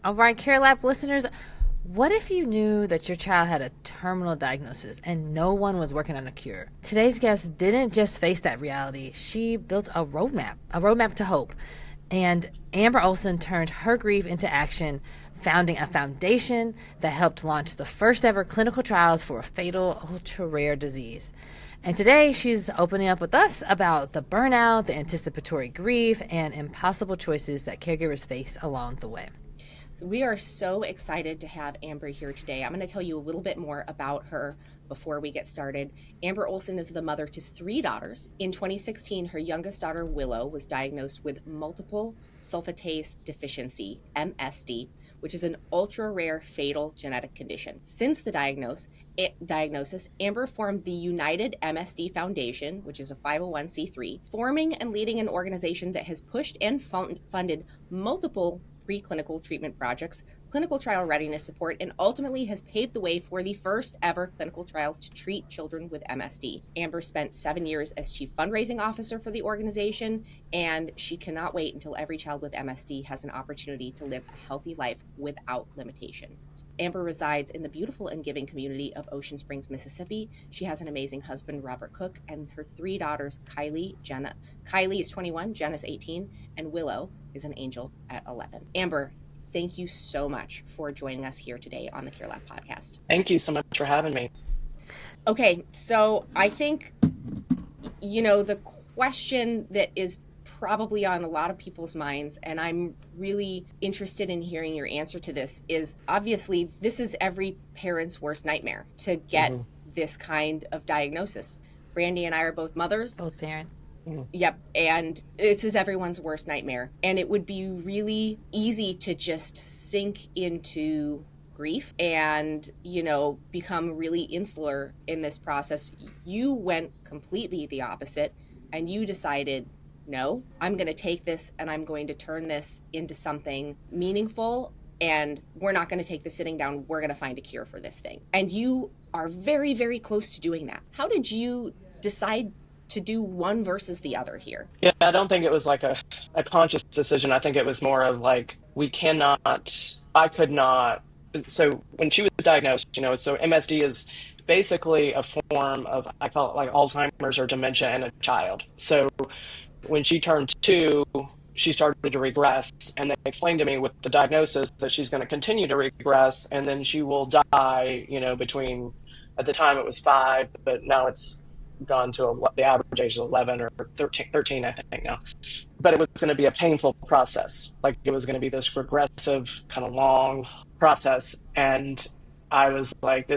All right, CareLab listeners, what if you knew that your child had a terminal diagnosis and no one was working on a cure? Today's guest didn't just face that reality. She built a roadmap to hope. And Amber Olson turned her grief into action, founding a foundation that helped launch the first ever clinical trials for a fatal, ultra-rare disease. And today she's opening up with us about the burnout, the anticipatory grief, and impossible choices that caregivers face along the way. We are so excited to have Amber here today. I'm going to tell you a little bit more about her before we get started. Amber Olson is the mother to 3 daughters. In 2016, her youngest daughter, Willow, was diagnosed with multiple sulfatase deficiency, MSD, which is an ultra-rare fatal genetic condition. Since the diagnosis, Amber formed the United MSD Foundation, which is a 501c3, forming and leading an organization that has pushed and funded multiple preclinical treatment projects, clinical trial readiness support, and ultimately has paved the way for the first ever clinical trials to treat children with MSD. Amber spent 7 years as chief fundraising officer for the organization, and she cannot wait until every child with MSD has an opportunity to live a healthy life without limitations. Amber resides in the beautiful and giving community of Ocean Springs, Mississippi. She has an amazing husband, Robert Cook, and her 3 daughters, Kylie is 21, Jenna's 18, and Willow is an angel at 11. Amber, thank you so much for joining us here today on the CareLab podcast. Thank you so much for having me. Okay, so I think, the question that is probably on a lot of people's minds, and I'm really interested in hearing your answer to this, is obviously this is every parent's worst nightmare to get this kind of diagnosis. Brandy and I are both mothers. Both parents. Yep. And this is everyone's worst nightmare. And it would be really easy to just sink into grief and, become really insular in this process. You went completely the opposite and you decided, no, I'm going to take this and I'm going to turn this into something meaningful. And we're not going to take the sitting down. We're going to find a cure for this thing. And you are very, very close to doing that. How did you decide to do one versus the other here? Yeah, I don't think it was like a conscious decision. I think it was more of like, I could not. So when she was diagnosed, so MSD is basically a form of, I call it like Alzheimer's or dementia in a child. So when she turned 2, she started to regress, and they explained to me with the diagnosis that she's going to continue to regress, and then she will die, between, at the time it was 5, but now it's gone to the average age is 11 or 13, I think now. But it was going to be a painful process. Like it was going to be this regressive kind of long process. And I was like,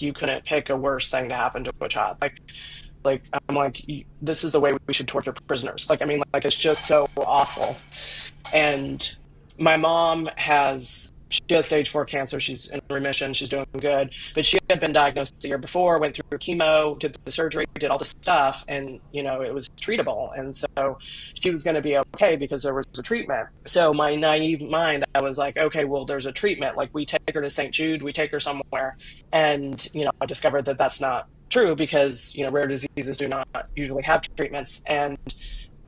you couldn't pick a worse thing to happen to a child. Like, I'm like, this is the way we should torture prisoners. It's just so awful. And my mom she has stage 4 cancer. She's in remission. She's doing good. But she had been diagnosed the year before, went through chemo, did the surgery, did all the stuff, and, it was treatable. And so she was going to be okay because there was a treatment. So my naive mind, I was like, okay, well, there's a treatment. Like we take her to St. Jude, we take her somewhere. And, I discovered that that's not true because, rare diseases do not usually have treatments. And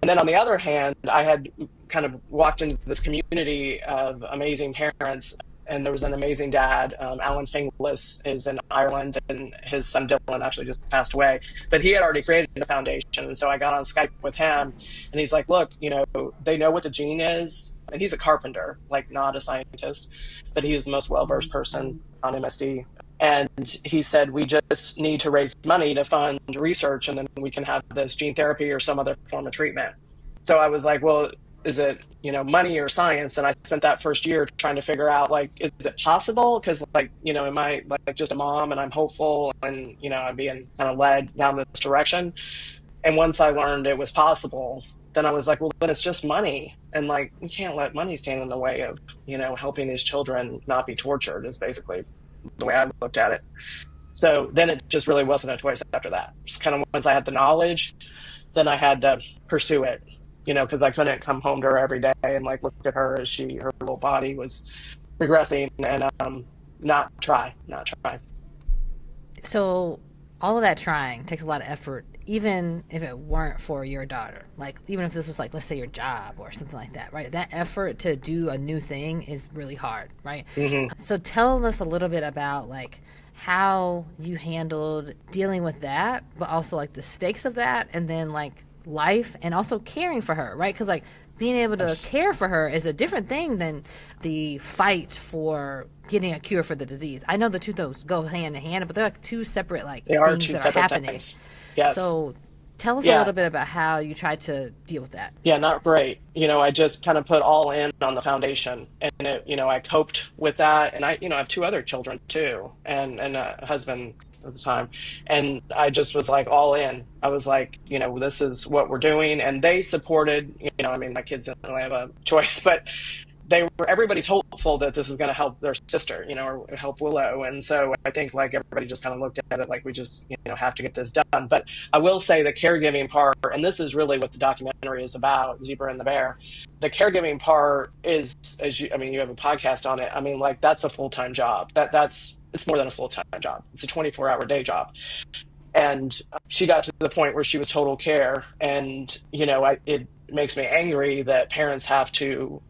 then on the other hand, I had kind of walked into this community of amazing parents, and there was an amazing dad. Alan Finglas is in Ireland, and his son Dylan actually just passed away. But he had already created a foundation, and so I got on Skype with him, and he's like, look, they know what the gene is, and he's a carpenter, like not a scientist, but he is the most well-versed person on MSD. And he said, we just need to raise money to fund research, and then we can have this gene therapy or some other form of treatment. So I was like, well, is it, money or science? And I spent that first year trying to figure out, is it possible? Because, am I just a mom and I'm hopeful and, I'm being kind of led down this direction. And once I learned it was possible, then I was like, well, then it's just money. And you can't let money stand in the way of, helping these children not be tortured is basically the way I looked at it. So then it just really wasn't a choice after that. Just kind of once I had the knowledge, then I had to pursue it, because I couldn't come home to her every day and look at her as her little body was regressing and not try. So all of that trying takes a lot of effort, even if it weren't for your daughter. Like, even if this was, like, let's say your job or something like that, right? That effort to do a new thing is really hard, right? So tell us a little bit about, like, how you handled dealing with that, but also, like, the stakes of that, and then, like, life and also caring for her, right? Because, like, being able to care for her is a different thing than the fight for getting a cure for the disease. I know the two of those go hand in hand, but they're like two separate things that are happening. Things. Yes. So tell us a little bit about how you tried to deal with that. Yeah, not great. I just kind of put all in on the foundation, and I coped with that. And I have two other children too, and a husband at the time. And I just was like all in. I was like, this is what we're doing. And they supported, my kids didn't really have a choice, but everybody's hopeful that this is going to help their sister, or help Willow. And so I think like everybody just kind of looked at it like we just, have to get this done. But I will say the caregiving part, and this is really what the documentary is about, Zebra and the Bear. The caregiving part is, you have a podcast on it. That's a full-time job. It's more than a full-time job. It's a 24-hour day job. And she got to the point where she was total care. And, it makes me angry that parents have to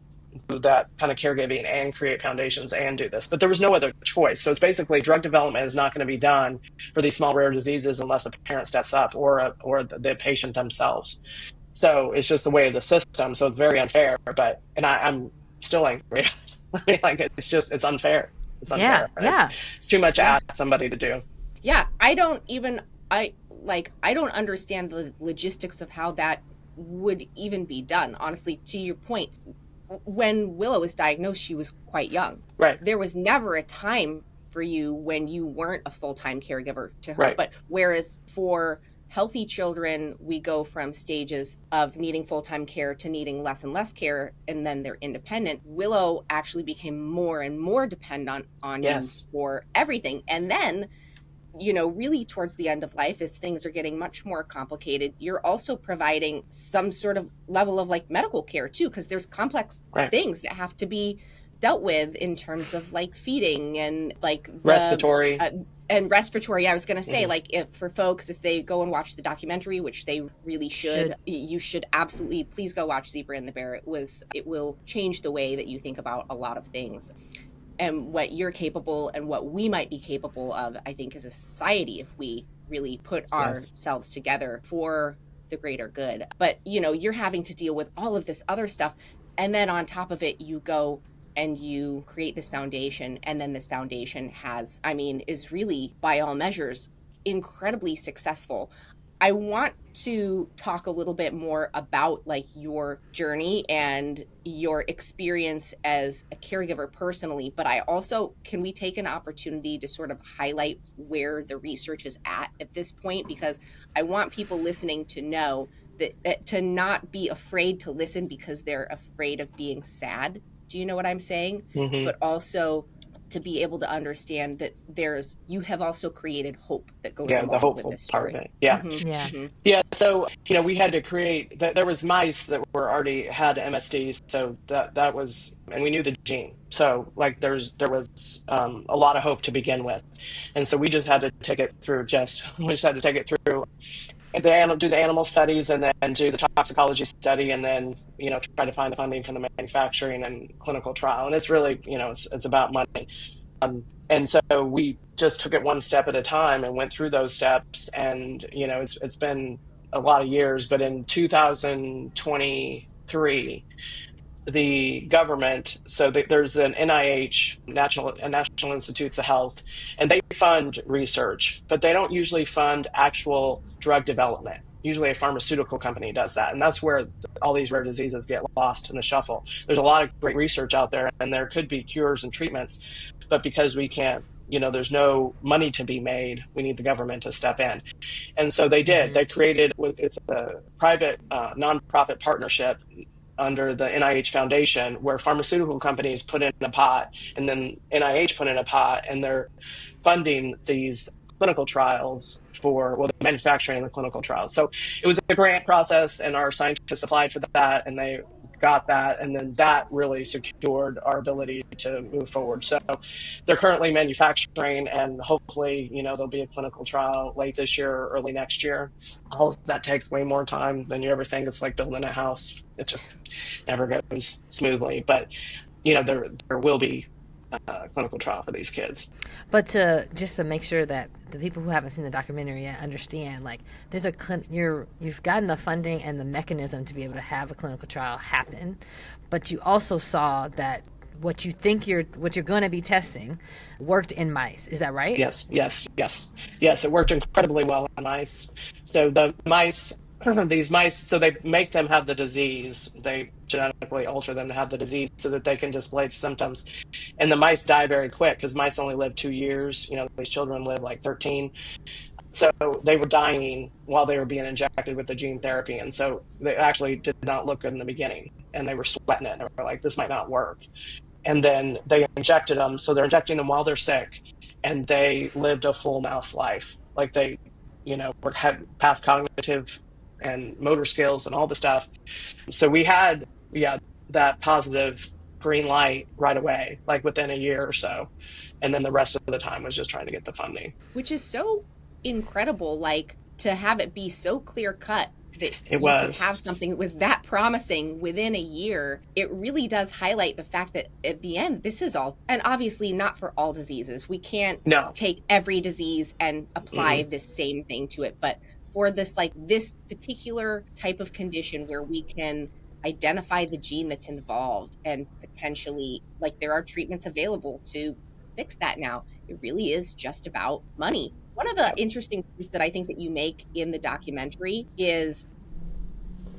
do that kind of caregiving and create foundations and do this. But there was no other choice. So it's basically drug development is not going to be done for these small rare diseases unless a parent steps up or the patient themselves. So it's just the way of the system. So it's very unfair. And I'm still angry. It's unfair. It's unfair. Yeah. It's too much to ask somebody to do. Yeah, I don't understand the logistics of how that would even be done. Honestly, to your point, when Willow was diagnosed, she was quite young. Right. There was never a time for you when you weren't a full-time caregiver to her. Right. But whereas for healthy children, we go from stages of needing full-time care to needing less and less care, and then they're independent. Willow actually became more and more dependent on you for everything. And then, really towards the end of life, if things are getting much more complicated, you're also providing some sort of level of medical care too, because there's complex things that have to be dealt with in terms of feeding and respiratory. And respiratory, I was going to say, if they go and watch the documentary, which they really should, you should absolutely please go watch Zebra and the Bear. It will change the way that you think about a lot of things. And what you're capable and what we might be capable of, I think, as a society, if we really put ourselves together for the greater good. But, you're having to deal with all of this other stuff. And then on top of it, you go and you create this foundation. And then this foundation is really, by all measures, incredibly successful. I want to talk a little bit more about your journey and your experience as a caregiver personally, but can we take an opportunity to sort of highlight where the research is at this point? Because I want people listening to know that to not be afraid to listen because they're afraid of being sad. Do you know what I'm saying? Mm-hmm. But also to be able to understand that you have also created hope that goes along with this story. Part of it. Yeah. Mm-hmm. Yeah. Mm-hmm. Yeah. So, we had to create there was mice that already had MSD. So that was, and we knew the gene. So there was a lot of hope to begin with. And so we just had to take it through and do the animal studies and then do the toxicology study and then, try to find the funding for the manufacturing and clinical trial. And it's really, it's about money. And so we just took it one step at a time and went through those steps. And, it's been a lot of years, but in 2023, the government, there's an NIH, National Institutes of Health, and they fund research, but they don't usually fund actual drug development. Usually a pharmaceutical company does that. And that's where all these rare diseases get lost in the shuffle. There's a lot of great research out there and there could be cures and treatments, but because we can't, there's no money to be made, we need the government to step in. And so they did. They created, it's a private nonprofit partnership under the NIH Foundation, where pharmaceutical companies put in a pot and then NIH put in a pot, and they're funding these clinical trials for the manufacturing and the clinical trials. So it was a grant process, and our scientists applied for that, and they got that, and then that really secured our ability to move forward. So they're currently manufacturing, and hopefully, there'll be a clinical trial late this year or early next year. All of that takes way more time than you ever think. It's like building a house. It just never goes smoothly. But, there will be a clinical trial for these kids. But to make sure that the people who haven't seen the documentary yet understand, like, there's you've gotten the funding and the mechanism to be able to have a clinical trial happen, but you also saw that what you're going to be testing worked in mice. Is that right? Yes. It worked incredibly well in mice. So the mice, these mice, so they make them have the disease. They genetically alter them to have the disease so that they can display the symptoms. And the mice die very quick because mice only live 2 years. These children live like 13. So they were dying while they were being injected with the gene therapy. And so they actually did not look good in the beginning, and they were sweating it. They were like, this might not work. And then they injected them. So they're injecting them while they're sick, and they lived a full mouse life. Like they, had past cognitive and motor skills and all the stuff. So we had, that positive green light right away, like within a year or so. And then the rest of the time was just trying to get the funding. Which is so incredible, like to have it be so clear cut that it was. Could have something that was that promising within a year. It really does highlight the fact that at the end, this is all, and obviously not for all diseases. We can't take every disease and apply the same thing to it. But for this particular type of condition where we can identify the gene that's involved and potentially, like, there are treatments available to fix that now. It really is just about money. One of the interesting things that I think that you make in the documentary is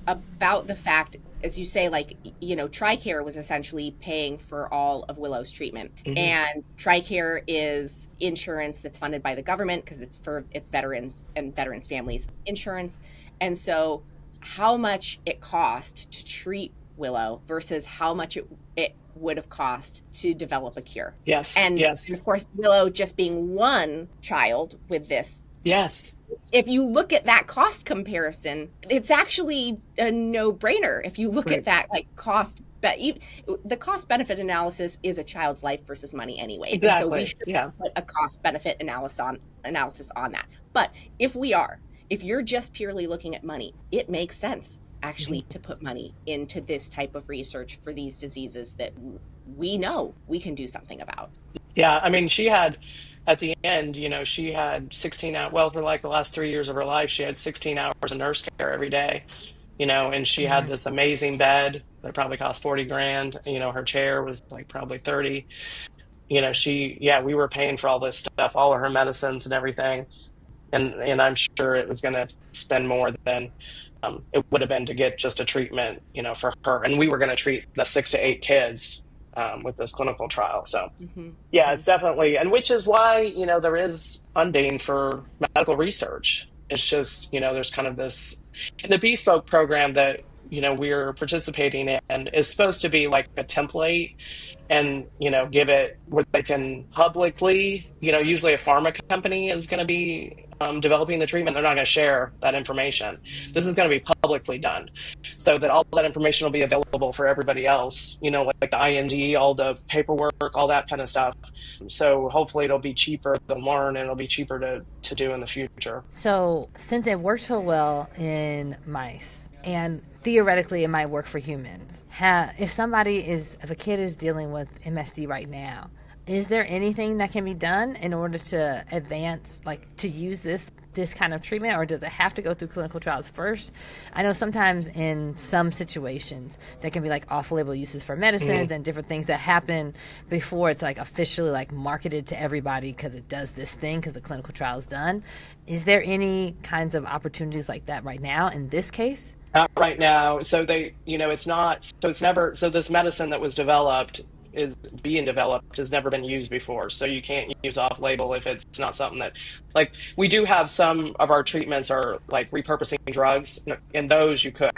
about the fact, as you say, like, TRICARE was essentially paying for all of Willow's treatment. And TRICARE is insurance that's funded by the government because it's veterans and veterans' families insurance. And so how much it cost to treat Willow versus how much it would have cost to develop a cure. Yes. And of course, Willow just being one child with this. Yes. If you look at that cost comparison, it's actually a no-brainer. If you look at that, like, cost, the cost benefit analysis is a child's life versus money anyway. Exactly. And so we should put a cost benefit analysis on that. But if you're just purely looking at money, it makes sense actually to put money into this type of research for these diseases that we know we can do something about. Yeah, I mean, she had, at the end, she had 16 hours, well, for like the last 3 years of her life, she had 16 hours of nurse care every day, and she had this amazing bed that probably cost 40 grand. Her chair was like probably 30. We were paying for all this stuff, all of her medicines and everything. And I'm sure it was going to spend more than it would have been to get just a treatment, for her. And we were going to treat the 6 to 8 kids with this clinical trial. So, it's definitely, and which is why, there is funding for medical research. It's just, there's kind of this, and the Bespoke program that, we're participating in is supposed to be like a template and, give it where they can publicly, usually a pharma company is going to be developing the treatment. They're not going to share that information. This is going to be publicly done so that all that information will be available for everybody else, like the IND, all the paperwork, all that kind of stuff. So hopefully it'll be cheaper to learn and it'll be cheaper to do in the future. So since it worked so well in mice, and theoretically it might work for humans, if a kid is dealing with MSD right now, is there anything that can be done in order to advance, like, to use this kind of treatment, or does it have to go through clinical trials first? I know sometimes in some situations there can be like off-label uses for medicines and different things that happen before it's like officially like marketed to everybody because it does this thing because the clinical trial is done. Is there any kinds of opportunities like that right now in this case? Not right now. So it's not. So it's never. So this medicine that was developed, is being developed has never been used before. So you can't use off label if it's not something that, like, we do have some of our treatments are like repurposing drugs. In those you could,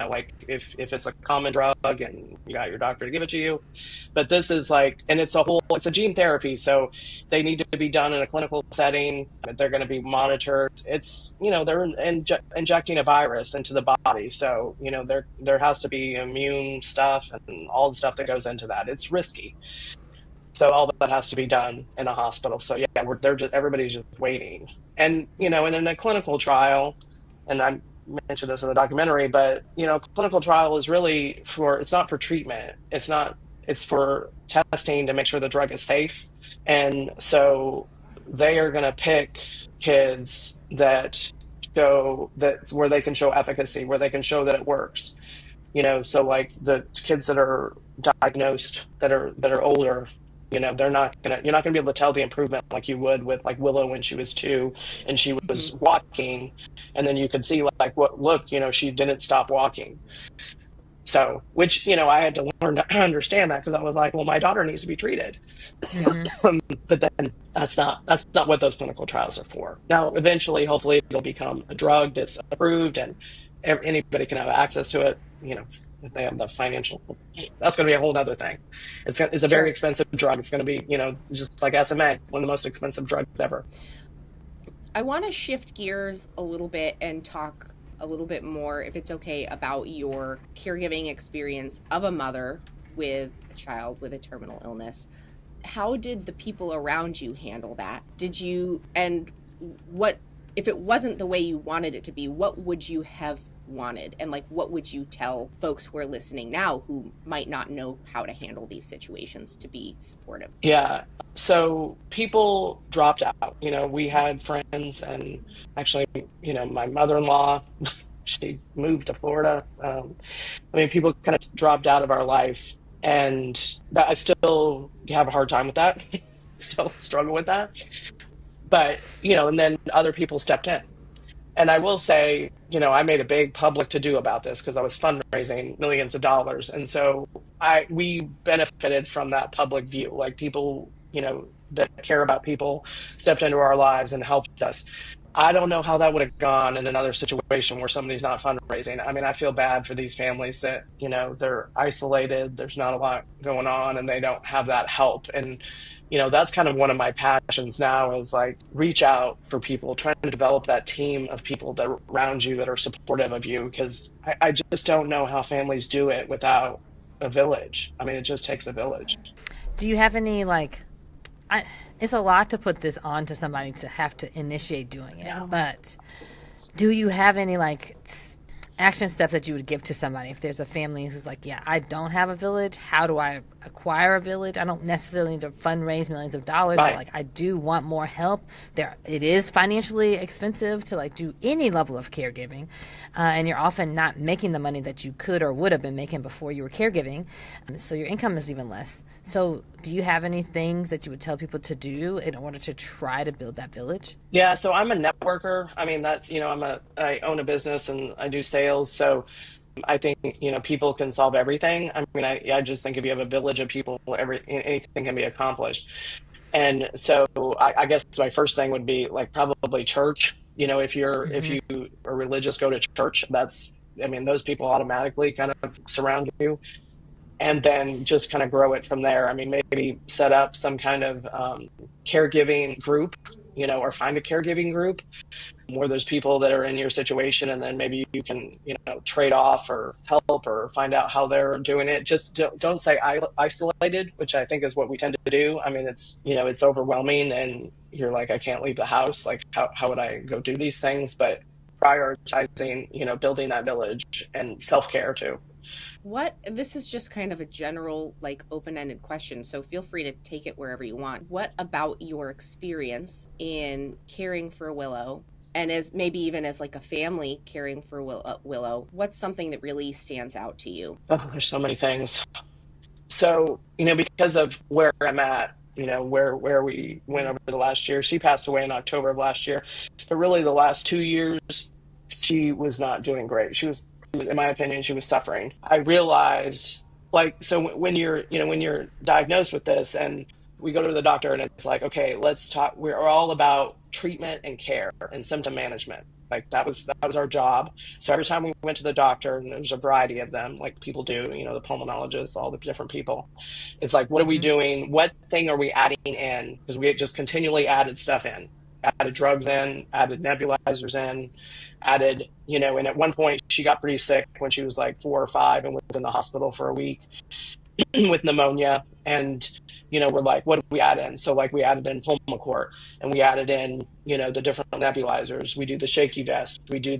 like if it's a common drug and you got your doctor to give it to you. But this is like, and it's a gene therapy. So they need to be done in a clinical setting. They're going to be monitored. It's, they're injecting a virus into the body. So, there has to be immune stuff and all the stuff that goes into that. It's risky. So all that has to be done in a hospital. So yeah, everybody's just waiting. And, and in a clinical trial, and I mentioned this in the documentary, but, clinical trial is really it's not for treatment. It's for testing to make sure the drug is safe. And so they are going to pick kids that show that where they can show efficacy, where they can show that it works. So like the kids that are diagnosed that are older, you're not gonna be able to tell the improvement like you would with like Willow when she was 2 and she was walking, and then you could see like look, she didn't stop walking. So, which, I had to learn to understand that because I was like, well, my daughter needs to be treated. But then that's not what those clinical trials are for. Now, eventually, hopefully it'll become a drug that's approved and anybody can have access to it, if they have the financial. That's going to be a whole other thing. It's a very expensive drug. It's going to be, just like SMA, one of the most expensive drugs ever. I want to shift gears a little bit and talk a little bit more, if it's okay, about your caregiving experience of a mother with a child with a terminal illness. How did the people around you handle that? And what, if it wasn't the way you wanted it to be, what would you have wanted? And like, what would you tell folks who are listening now who might not know how to handle these situations to be supportive? Yeah. So people dropped out. We had friends, and actually, my mother-in-law, she moved to Florida. People kind of dropped out of our life, and I still have a hard time with that. Still struggle with that. But, and then other people stepped in. And I will say, I made a big public to-do about this because I was fundraising millions of dollars. And so we benefited from that public view. Like people, that care about people stepped into our lives and helped us. I don't know how that would have gone in another situation where somebody's not fundraising. I feel bad for these families that, they're isolated, there's not a lot going on, and they don't have that help. And, that's kind of one of my passions now is like reach out for people, trying to develop that team of people that are around you that are supportive of you. Because I just don't know how families do it without a village. It just takes a village. Do you have any it's a lot to put this on to somebody to have to initiate doing it. Yeah. But do you have any action steps that you would give to somebody if there's a family who's like, yeah, I don't have a village. How do I acquire a village? I don't necessarily need to fundraise millions of dollars, right. But I do want more help. It is financially expensive to do any level of caregiving, and you're often not making the money that you could or would have been making before you were caregiving, so your income is even less. So do you have any things that you would tell people to do in order to try to build that village? Yeah, so I'm a networker. That's, I own a business and I do sales. So I think, people can solve everything. I just think if you have a village of people, anything can be accomplished. And so I guess my first thing would be probably church. If you are religious, go to church. Those people automatically kind of surround you. And then just kind of grow it from there. Maybe set up some kind of caregiving group, or find a caregiving group where there's people that are in your situation, and then maybe you can, trade off or help or find out how they're doing it. Just don't say isolated, which I think is what we tend to do. It's overwhelming and you're like, I can't leave the house. How would I go do these things? But prioritizing, building that village and self-care too. This is just kind of a general, open-ended question, so feel free to take it wherever you want. What about your experience in caring for Willow, and as maybe even as a family caring for Willow, what's something that really stands out to you? Oh, there's so many things. So, because of where I'm at, where we went over the last year, she passed away in October of last year, but really the last 2 years, she was not doing great. In my opinion, she was suffering. I realized like, so when you're, when you're diagnosed with this and we go to the doctor and it's like, okay, let's talk, we're all about treatment and care and symptom management. Like that was our job. So every time we went to the doctor, and there's a variety of them, like people do, the pulmonologists, all the different people, it's like, what are we Hmm. doing? What thing are we adding in? Because we had just continually added stuff in, added drugs in, added nebulizers in, added, and at one point she got pretty sick when she was like 4 or 5 and was in the hospital for a week with pneumonia. And, we're like, what do we add in? So like we added in Pulmicort, and we added in, the different nebulizers. We do the shaky vest. We do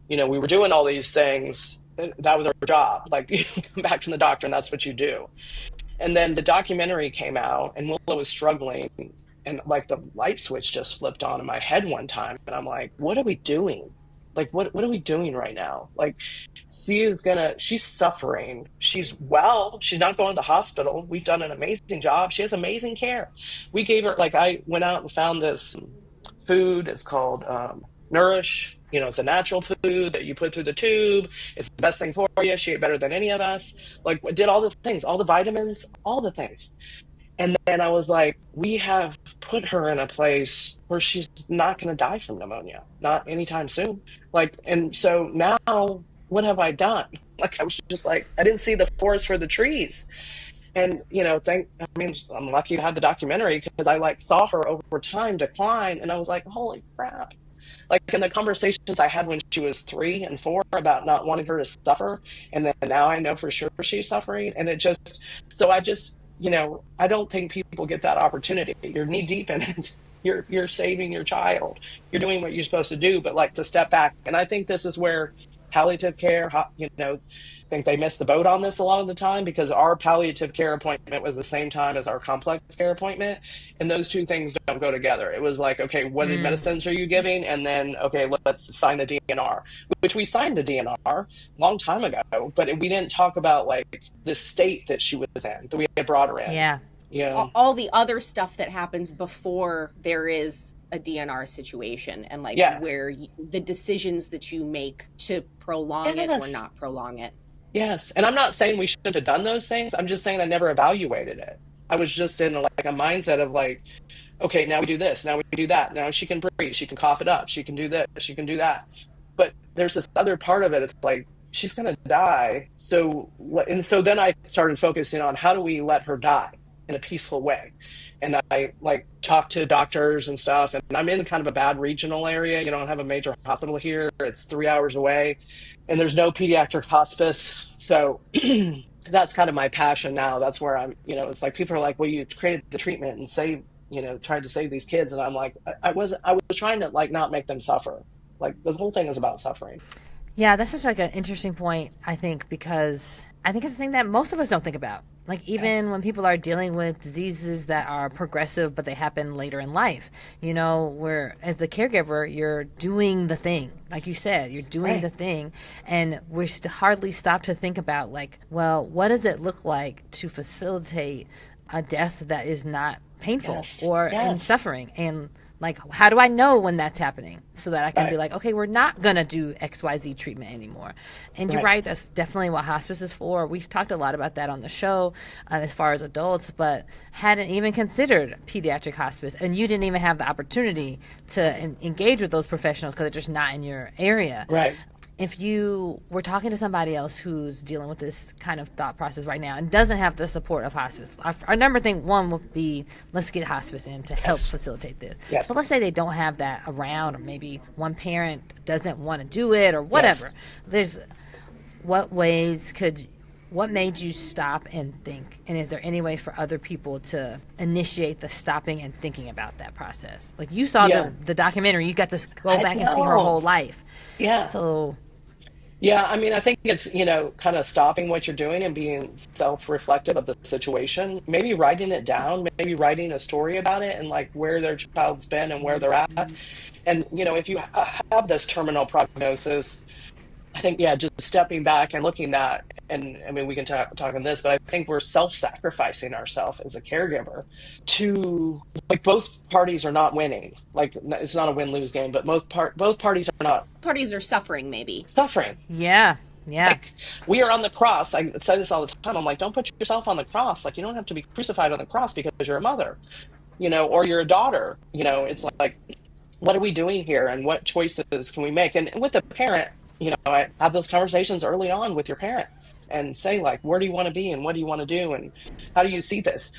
we were doing all these things. That was our job. Like you come back from the doctor and that's what you do. And then the documentary came out and Willow was struggling, and like the light switch just flipped on in my head one time. And I'm like, what are we doing? Like, what are we doing right now? Like, she's suffering. She's not going to the hospital. We've done an amazing job. She has amazing care. We gave her, like, I went out and found this food. It's called Nourish. It's a natural food that you put through the tube. It's the best thing for you. She ate better than any of us. Like, did all the things, all the vitamins, all the things. And then I was like, we have put her in a place where she's not going to die from pneumonia, not anytime soon. Like, and so now what have I done? Like, I was just like, I didn't see the forest for the trees. And, I'm lucky to have the documentary because I like saw her over time decline. And I was like, holy crap. Like in the conversations I had when she was 3 and 4 about not wanting her to suffer. And then now I know for sure she's suffering. And so I just, I don't think people get that opportunity. You're knee deep in it. You're saving your child. You're doing what you're supposed to do, but like to step back. And I think this is where palliative care, I think they missed the boat on this a lot of the time because our palliative care appointment was the same time as our complex care appointment. And those two things don't go together. It was like, okay, what medicines are you giving? And then, okay, let's sign the DNR, which we signed the DNR a long time ago, but we didn't talk about like the state that she was in, that we had brought her in. Yeah. All the other stuff that happens before there is a DNR situation, and like where the decisions that you make to prolong it or not prolong it. Yes. And I'm not saying we shouldn't have done those things. I'm just saying I never evaluated it. I was just in like a mindset of like, okay, now we do this, now we do that. Now she can breathe, she can cough it up, she can do this, she can do that. But there's this other part of it. It's like, she's going to die. So then I started focusing on how do we let her die in a peaceful way. And I like talked to doctors and stuff. And I'm in kind of a bad regional area. You don't have a major hospital here. It's 3 hours away and there's no pediatric hospice. So that's kind of my passion now. That's where I'm, it's like people are like, well, you created the treatment and tried to save these kids. And I'm like, I was trying to like not make them suffer. Like the whole thing is about suffering. Yeah, that's such like an interesting point, I think, because I think it's a thing that most of us don't think about. Like even when people are dealing with diseases that are progressive, but they happen later in life, where as the caregiver, you're doing the thing. Like you said, you're doing the thing. And we hardly stop to think about like, well, what does it look like to facilitate a death that is not painful or in suffering? And like, how do I know when that's happening so that I can be like, okay, we're not going to do XYZ treatment anymore. And you're right. That's definitely what hospice is for. We've talked a lot about that on the show as far as adults, but hadn't even considered pediatric hospice. And you didn't even have the opportunity to engage with those professionals because they're just not in your area. Right. If you were talking to somebody else who's dealing with this kind of thought process right now and doesn't have the support of hospice, our number one would be, let's get hospice in to help facilitate this. Yes. But let's say they don't have that around, or maybe one parent doesn't want to do it or whatever. What made you stop and think? And is there any way for other people to initiate the stopping and thinking about that process? Like you saw the documentary, you got to go back and see her whole life. Yeah. So... Yeah, I mean, I think it's, kind of stopping what you're doing and being self-reflective of the situation, maybe writing it down, maybe writing a story about it and like where their child's been and where they're at. And, if you have this terminal prognosis, I think, just stepping back and looking at, and I mean, we can talk on this, but I think we're self-sacrificing ourselves as a caregiver to, like, both parties are not winning. Like, it's not a win-lose game, but both parties are not. Parties are suffering, maybe. Suffering. Yeah. Yeah. Like, we are on the cross. I say this all the time. I'm like, don't put yourself on the cross. Like, you don't have to be crucified on the cross because you're a mother, or you're a daughter. It's like, what are we doing here, and what choices can we make? And with the parent, I have those conversations early on with your parent and say, like, where do you want to be and what do you want to do and how do you see this?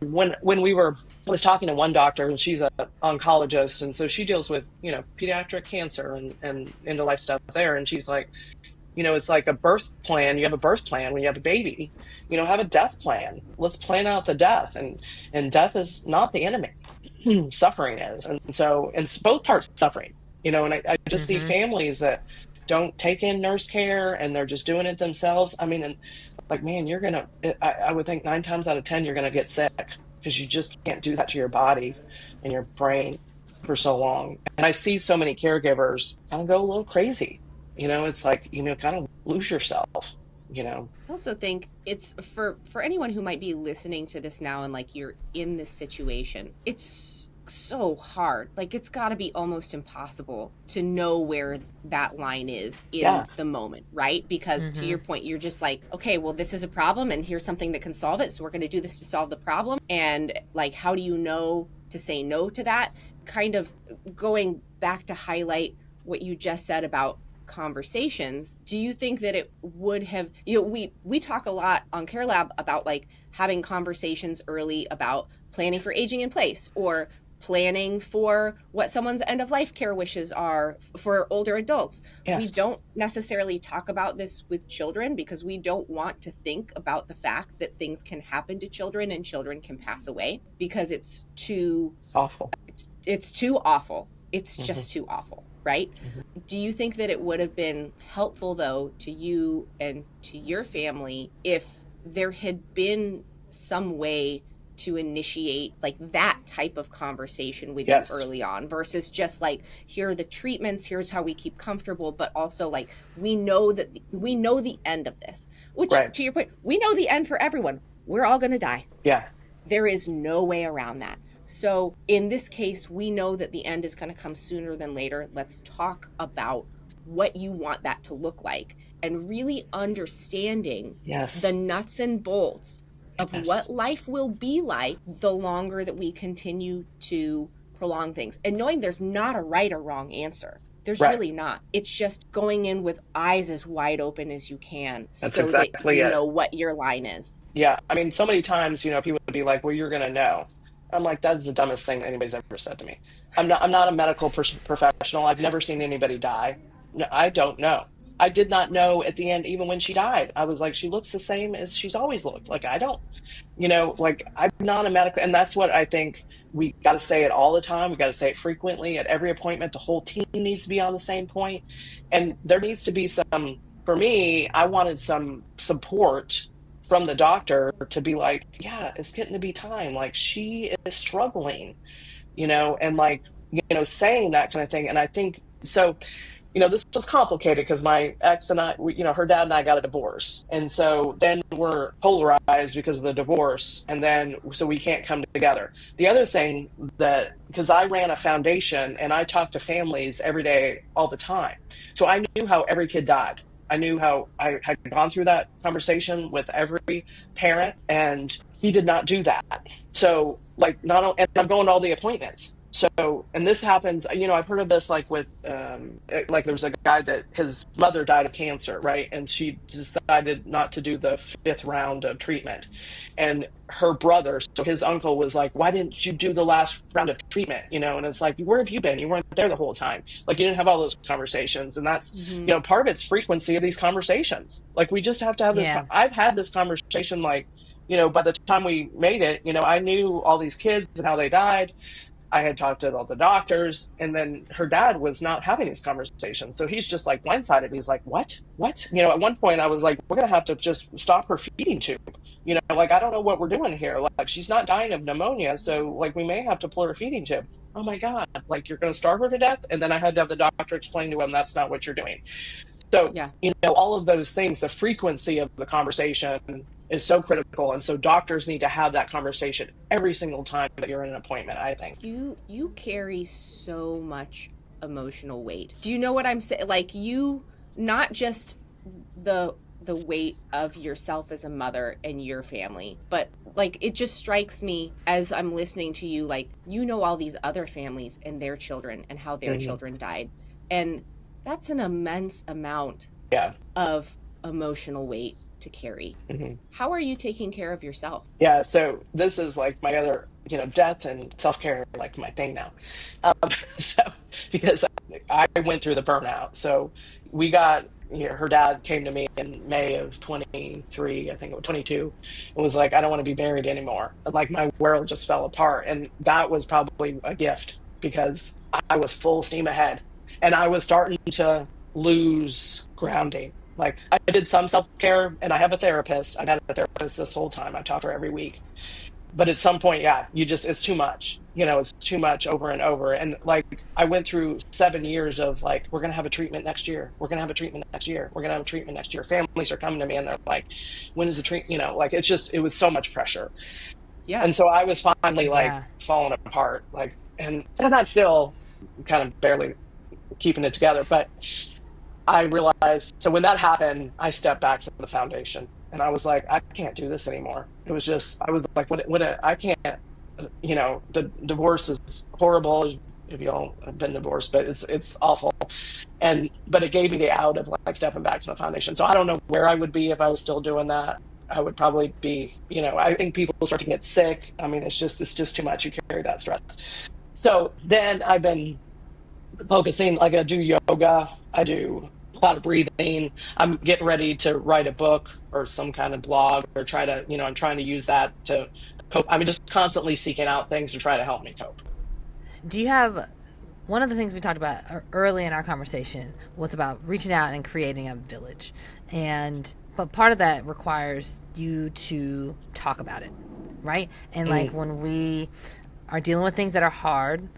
I was talking to one doctor, and she's an oncologist, and so she deals with pediatric cancer and end of life stuff there, and she's like, it's like a birth plan. You have a birth plan when you have a baby. Have a death plan. Let's plan out the death, and death is not the enemy. Suffering is, and so it's both parts suffering. And I just see Mm-hmm. families that don't take in nurse care, and they're just doing it themselves. I mean, and like, man, I would think 9 times out of 10 you're gonna get sick because you just can't do that to your body and your brain for so long. And I see so many caregivers kind of go a little crazy. It's like, kind of lose yourself. I also think it's for anyone who might be listening to this now and like you're in this situation, it's so hard. Like, it's got to be almost impossible to know where that line is in Yeah. the moment, right? Because to your point, you're just like, okay, well, this is a problem and here's something that can solve it, so we're going to do this to solve the problem. And like, how do you know to say no to that? Kind of going back to highlight what you just said about conversations, do you think that it would have, we talk a lot on CareLab about like having conversations early about planning for aging in place, or planning for what someone's end of life care wishes are for older adults. Yeah. We don't necessarily talk about this with children because we don't want to think about the fact that things can happen to children and children can pass away, because it's awful. It's too awful. It's just too awful, right? Do you think that it would have been helpful, though, to you and to your family if there had been some way to initiate like that type of conversation with Yes. you early on, versus just like, here are the treatments, here's how we keep comfortable, but also like, we know the end of this, which Right. to your point, we know the end for everyone. We're all going to die. Yeah. There is no way around that. So in this case, we know that the end is going to come sooner than later. Let's talk about what you want that to look like, and really understanding Yes. the nuts and bolts of Yes. what life will be like the longer that we continue to prolong things, and knowing there's not a right or wrong answer. There's Right. really not. It's just going in with eyes as wide open as you can. That's so exactly that you it. know what your line is. Yeah. I mean, so many times, people would be like, well, you're going to know. I'm like, that's the dumbest thing anybody's ever said to me. I'm not a medical professional. I've never seen anybody die. No, I don't know. I did not know at the end, even when she died. I was like, she looks the same as she's always looked. Like, I don't, like, I'm not a medical. And that's what I think we got to say it all the time. We got to say it frequently at every appointment. The whole team needs to be on the same point. And there needs to be for me, I wanted some support from the doctor to be like, yeah, it's getting to be time. Like, she is struggling, and like, saying that kind of thing. And I think so. This was complicated because my ex and her dad and I got a divorce. And so then we're polarized because of the divorce. And then, so we can't come together. The other thing because I ran a foundation and I talked to families every day, all the time. So I knew how every kid died. I knew how I had gone through that conversation with every parent, and he did not do that. So like, and I'm going to all the appointments. So, and this happened, I've heard of this, like with, like there was a guy that his mother died of cancer, right? And she decided not to do the 5th round of treatment. And her brother, so his uncle, was like, why didn't you do the last round of treatment? And it's like, where have you been? You weren't there the whole time. Like, you didn't have all those conversations. And that's, part of it's frequency of these conversations. Like, we just have to have this. Yeah. I've had this conversation, like, by the time we made it, I knew all these kids and how they died. I had talked to all the doctors, and then her dad was not having these conversations. So he's just like blindsided. He's like, what? At one point I was like, we're going to have to just stop her feeding tube. Like, I don't know what we're doing here. Like, she's not dying of pneumonia. So like, we may have to pull her feeding tube. Oh my God, like, you're going to starve her to death? And then I had to have the doctor explain to him, that's not what you're doing. So, Yeah. All of those things, the frequency of the conversation is so critical. And so doctors need to have that conversation every single time that you're in an appointment, I think. You carry so much emotional weight. Do you know what I'm saying? Like, you not just the weight of yourself as a mother and your family. But like, it just strikes me as I'm listening to you, like, you know, all these other families and their children and how their Hmm. children died. And that's an immense amount Yeah. of emotional weight to carry. Hmm. How are you taking care of yourself? Yeah. So this is like my other, death and self-care, are like my thing now. Um, so because I went through the burnout. So we got, her dad came to me in May of 23, I think it was 22, and was like, I don't want to be married anymore. And like my world just fell apart. And that was probably a gift because I was full steam ahead and I was starting to lose grounding. Like I did some self-care and I have a therapist. I've had a therapist this whole time. I talk to her every week. But at some point, yeah, it's too much. It's too much over and over. And like I went through 7 years of like, we're gonna have a treatment next year. We're gonna have a treatment next year. We're gonna have a treatment next year. Families are coming to me and they're like, when is the treatment? Like it was so much pressure. Yeah. And so I was finally like Yeah. falling apart. Like and I'm still kind of barely keeping it together. But I realized, so when that happened, I stepped back from the foundation and I was like, I can't do this anymore. It was just, I was like, I can't, the divorce is horrible if you all have been divorced, but it's awful. But it gave me the out of like stepping back from the foundation. So I don't know where I would be if I was still doing that. I would probably be, I think people start to get sick. I mean, it's just too much. You carry that stress. So then I've been focusing, like I do yoga, I do a lot of breathing. I'm getting ready to write a book or some kind of blog or try to, I'm trying to use that to cope. I mean, just constantly seeking out things to try to help me cope. Do you have one of the things we talked about early in our conversation was about reaching out and creating a village, and but part of that requires you to talk about it, right? And like Mm, when we are dealing with things that are hard,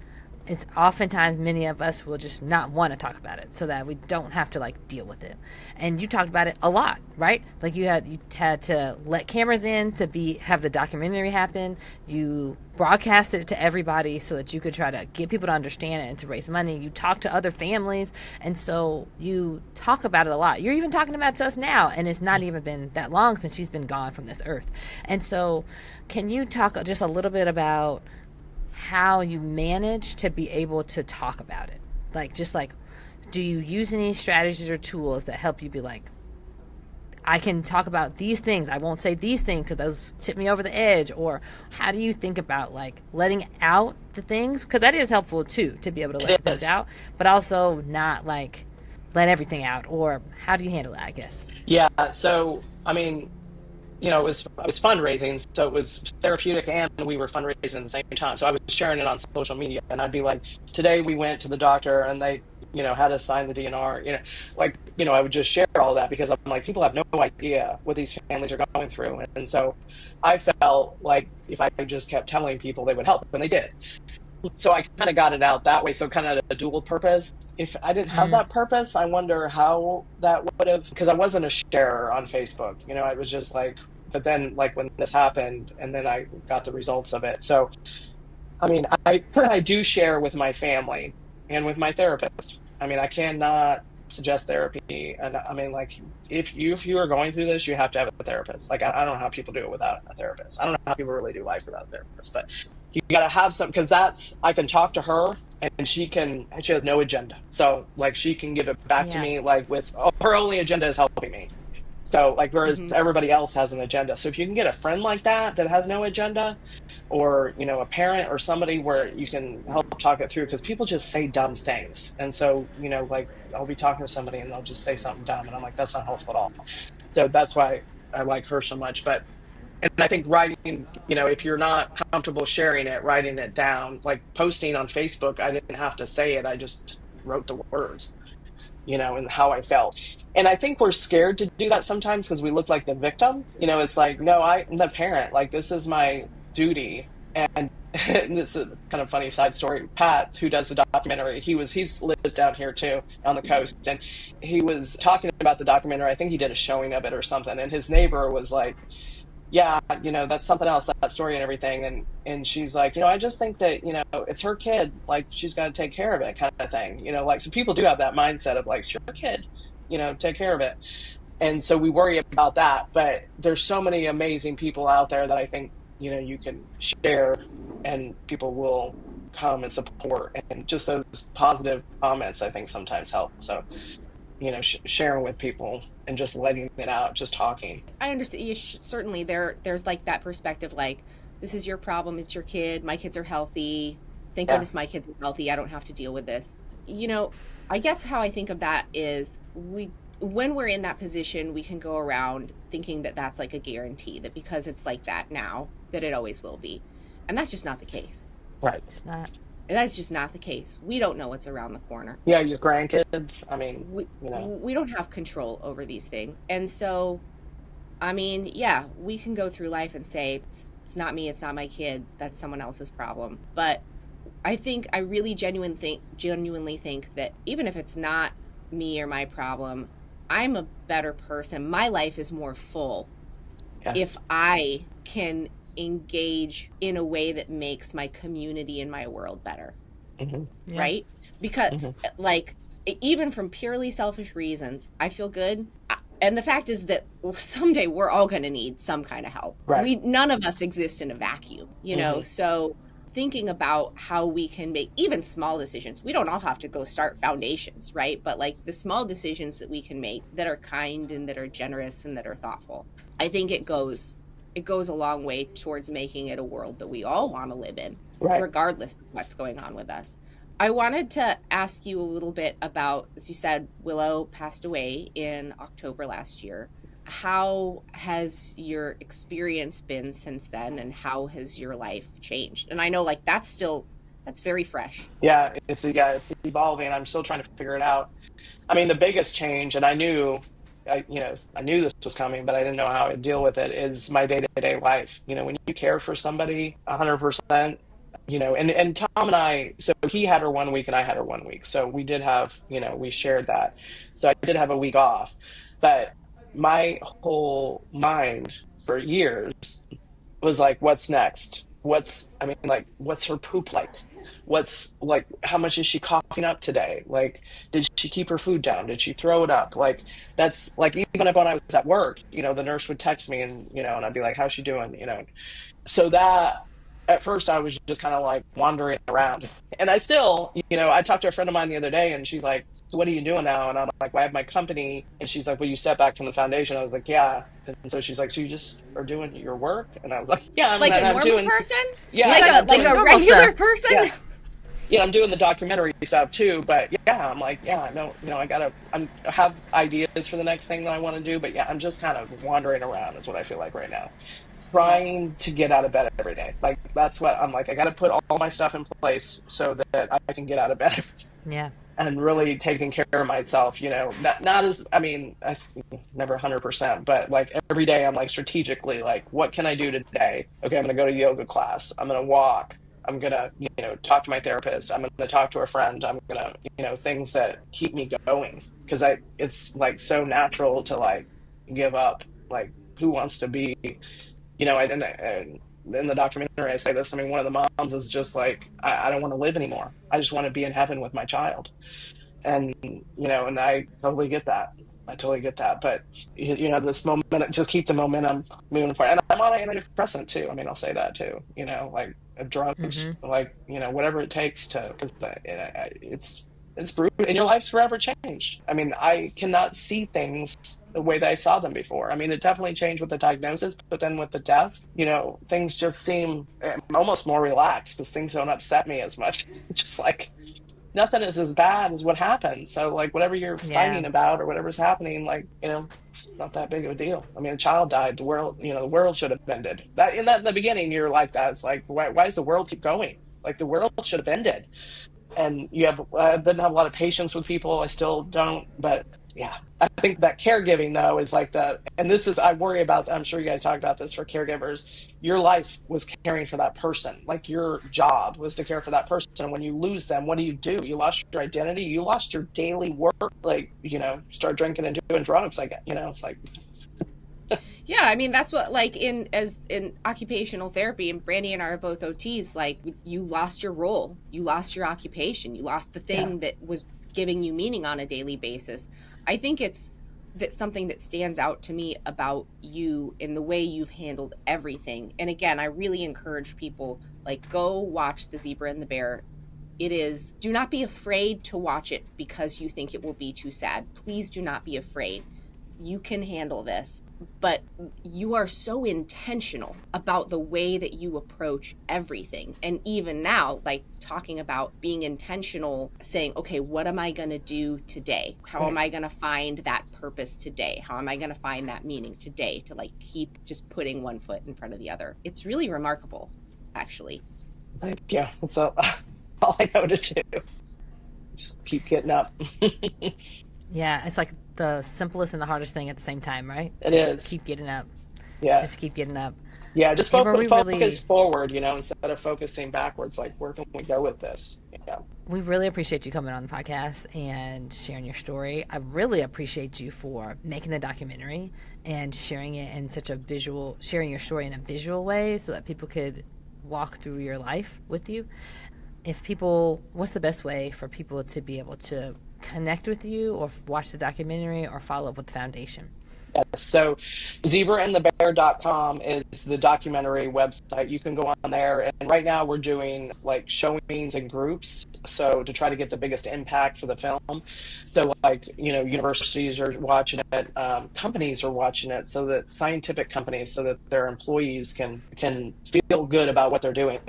it's oftentimes many of us will just not want to talk about it so that we don't have to like deal with it. And you talked about it a lot, right? Like you had to let cameras in to have the documentary happen. You broadcasted it to everybody so that you could try to get people to understand it and to raise money. You talk to other families, and so you talk about it a lot. You're even talking about it to us now, and it's not even been that long since she's been gone from this earth. And so can you talk just a little bit about how you manage to be able to talk about it? Like, just like, do you use any strategies or tools that help you be like, I can talk about these things, I won't say these things because those tip me over the edge? Or how do you think about like letting out the things? Because that is helpful too, to be able to it let things is. out, but also not like let everything out. Or how do you handle that, I guess? Yeah. So, I mean, it was fundraising, so it was therapeutic and we were fundraising at the same time. So I was sharing it on social media and I'd be like, today we went to the doctor and they, had us sign the DNR, like, I would just share all that because I'm like, people have no idea what these families are going through. And so I felt like if I just kept telling people, they would help, and they did. So I kind of got it out that way. So kind of a dual purpose. If I didn't have Mm. that purpose, I wonder how that would have, because I wasn't a sharer on Facebook. I was just like, but then like when this happened and then I got the results of it. So, I mean, I do share with my family and with my therapist. I mean, I cannot suggest therapy. And I mean, like, if you are going through this, you have to have a therapist. Like, I don't know how people do it without a therapist. I don't know how people really do life without a therapist, but you got to have some, because I can talk to her and she has no agenda. So like she can give it back to Yeah. me, like her only agenda is helping me. So like, whereas Hmm. everybody else has an agenda. So if you can get a friend like that has no agenda, or a parent or somebody where you can help talk it through, because people just say dumb things. And so like I'll be talking to somebody and they'll just say something dumb and I'm like, that's not helpful at all. So that's why I like her so much. But and I think writing, if you're not comfortable sharing it, writing it down, like posting on Facebook, I didn't have to say it, I just wrote the words, and how I felt. And I think we're scared to do that sometimes because we look like the victim. It's like, no, I'm the parent. Like, this is my duty. And, and this is a kind of funny side story. Pat, who does the documentary, he's lives down here too on the coast. And he was talking about the documentary. I think he did a showing of it or something. And his neighbor was like, yeah, that's something else, that story and everything. And she's like, I just think that, it's her kid, like she's got to take care of it kind of thing. Like, so people do have that mindset of like, it's your kid, take care of it. And so we worry about that, but there's so many amazing people out there that I think, you can share and people will come and support, and just those positive comments I think sometimes help. So, sharing with people and just letting it out, just talking. I understand. Certainly, there's like that perspective, like this is your problem. It's your kid. My kids are healthy. Thank Yeah. goodness my kids are healthy. I don't have to deal with this. You know, I guess how I think of that is when we're in that position, we can go around thinking that that's like a guarantee, that because it's like that now, that it always will be, and that's just not the case. Right. It's not. That's just not the case. We don't know what's around the corner. Yeah, your grandkids. I mean, We don't have control over these things, and so I mean, yeah, we can go through life and say, it's not me, it's not my kid, that's someone else's problem. But I really genuinely think that even if it's not me or my problem, I'm a better person. My life is more full yes. if I can engage in a way that makes my community and my world better. Mm-hmm. Yeah. Right? Because, Mm-hmm. like, even from purely selfish reasons, I feel good. And the fact is that someday we're all going to need some kind of help. Right. None of us exist in a vacuum, Mm-hmm. So thinking about how we can make even small decisions. We don't all have to go start foundations, right? But like the small decisions that we can make that are kind and that are generous and that are thoughtful. I think it goes a long way towards making it a world that we all want to live in, Right. regardless of what's going on with us. I wanted to ask you a little bit about, as you said, Willow passed away in October last year. How has your experience been since then, and how has your life changed? And I know like that's very fresh. Yeah, it's evolving. I'm still trying to figure it out. I mean, the biggest change, and I knew this was coming, but I didn't know how I'd deal with it, is my day-to-day life. When you care for somebody 100%, and Tom and I, so he had her 1 week and I had her 1 week. So we did have, we shared that. So I did have a week off, but my whole mind for years was like, what's next? What's her poop like? What's like, how much is she coughing up today? Like, did she keep her food down? Did she throw it up? Like, that's like, even if when I was at work, the nurse would text me and I'd be like, how's she doing? So that at first I was just kind of like wandering around. And I still, I talked to a friend of mine the other day and she's like, so what are you doing now? And I'm like, well, I have my company. And she's like, well, you step back from the foundation. I was like, yeah. And so she's like, so you just are doing your work? And I was like, yeah, Like a I'm normal doing, person? yeah, Like I'm doing a normal regular stuff. person? Yeah. Yeah, I'm doing the documentary stuff too, but yeah, I'm like, yeah, no, I have ideas for the next thing that I want to do, but yeah, I'm just kind of wandering around is what I feel like right now. Yeah. Trying to get out of bed every day. Like, that's what I'm like. I got to put all my stuff in place so that I can get out of bed every day Yeah. and really taking care of myself, not as, I mean, never 100%, but like every day I'm like strategically, like, what can I do today? Okay, I'm going to go to yoga class. I'm going to walk. I'm going to, talk to my therapist. I'm going to talk to a friend. I'm going to, things that keep me going. Cause it's like so natural to like give up. Like, who wants to be, and in the documentary, I say this. I mean, one of the moms is just like, I don't want to live anymore. I just want to be in heaven with my child. And, and I totally get that. I totally get that. But, this momentum, just keep the momentum moving forward. And I'm on an antidepressant too. I mean, I'll say that too, like drugs, Mm-hmm. like, whatever it takes to, because it's brutal and your life's forever changed. I mean, I cannot see things the way that I saw them before. I mean, it definitely changed with the diagnosis, but then with the death, things just seem almost more relaxed because things don't upset me as much. Just like, nothing is as bad as what happened. So like, whatever you're Yeah. fighting about or whatever's happening, like, it's not that big of a deal. I mean, a child died. The world should have ended. That in the beginning, you're like that. It's like, why does the world keep going? Like, the world should have ended. And I didn't have a lot of patience with people. I still don't, but yeah, I think that caregiving though is like and this is, I worry about, I'm sure you guys talk about this for caregivers. Your life was caring for that person. Like, your job was to care for that person. When you lose them, what do? You lost your identity. You lost your daily work. Like, start drinking and doing drugs. Like, it's like, Yeah, I mean that's what, like, in occupational therapy, and Brandy and I are both OTs, like, you lost your role, you lost your occupation, you lost the thing yeah, that was giving you meaning on a daily basis. I think that's something that stands out to me about you in the way you've handled everything. And again, I really encourage people, like, go watch The Zebra and the Bear. Do not be afraid to watch it because you think it will be too sad. Please do not be afraid. You can handle this, but you are so intentional about the way that you approach everything. And even now, like, talking about being intentional, saying, okay, what am I going to do today? How am I going to find that purpose today? How am I going to find that meaning today, to like keep just putting one foot in front of the other? It's really remarkable, actually. Thank you. So all I know to do, just keep getting up. Yeah, it's like the simplest and the hardest thing at the same time, right? It Just is. keep getting up. Yeah. Just keep getting up. Yeah. Just Amber, we focus forward, instead of focusing backwards. Like, where can we go with this? Yeah. we really appreciate you coming on the podcast and sharing your story. I really appreciate you for making the documentary and sharing it in such a sharing your story in a visual way so that people could walk through your life with you. What's the best way for people to be able to connect with you or watch the documentary or follow up with the foundation? Yes. So zebraandthebear.com is the documentary website. You can go on there. And right now we're doing like showings in groups. So to try to get the biggest impact for the film. So like, universities are watching it, companies are watching it, so that scientific companies, so that their employees can feel good about what they're doing.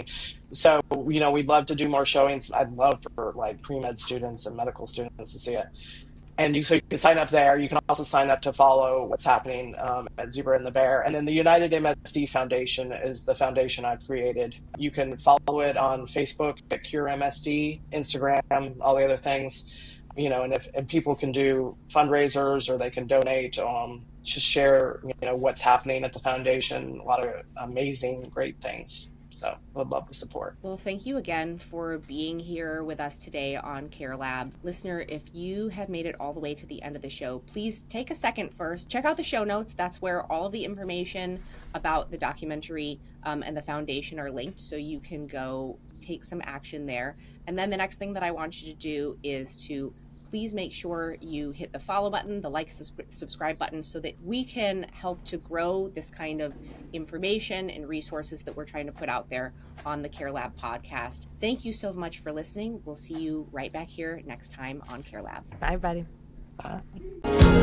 So, we'd love to do more showings. I'd love for like pre-med students and medical students to see it. And so you can sign up there. You can also sign up to follow what's happening at Zebra and the Bear. And then the United MSD Foundation is the foundation I've created. You can follow it on Facebook at Cure MSD, Instagram, all the other things. And if people can do fundraisers or they can donate, just share, what's happening at the foundation. A lot of amazing, great things. So I would love the support. Well, thank you again for being here with us today on CareLab. Listener, if you have made it all the way to the end of the show, please take a second first. Check out the show notes. That's where all of the information about the documentary and the foundation are linked, so you can go take some action there. And then the next thing that I want you to do is to please make sure you hit the follow button, the like, subscribe button, so that we can help to grow this kind of information and resources that we're trying to put out there on the CareLab podcast. Thank you so much for listening. We'll see you right back here next time on CareLab. Bye, everybody. Bye.